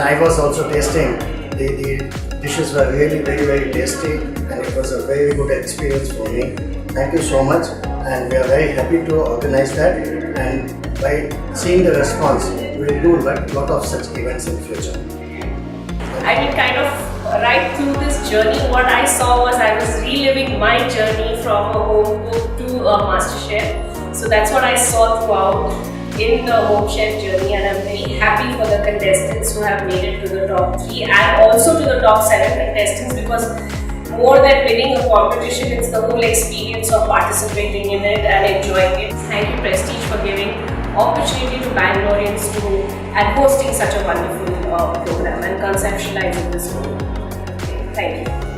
I was also tasting. The dishes were really very tasty, and it was a very good experience for me. Thank you so much, and we are very happy to organize that. And by seeing the response, we will do a lot of such events in future. I mean, kind of right through this journey, what I saw was I was reliving my journey from a home cook to a master chef. So that's what I saw throughout in the home chef journey, and I'm very happy for the contestants who have made it to the top 3 and also to the top 7 contestants, because more than winning a competition, it's the whole experience of participating in it and enjoying it. Thank you Prestige for giving opportunity to Bangaloreans and hosting such a wonderful program and conceptualizing this whole thing. Thank you.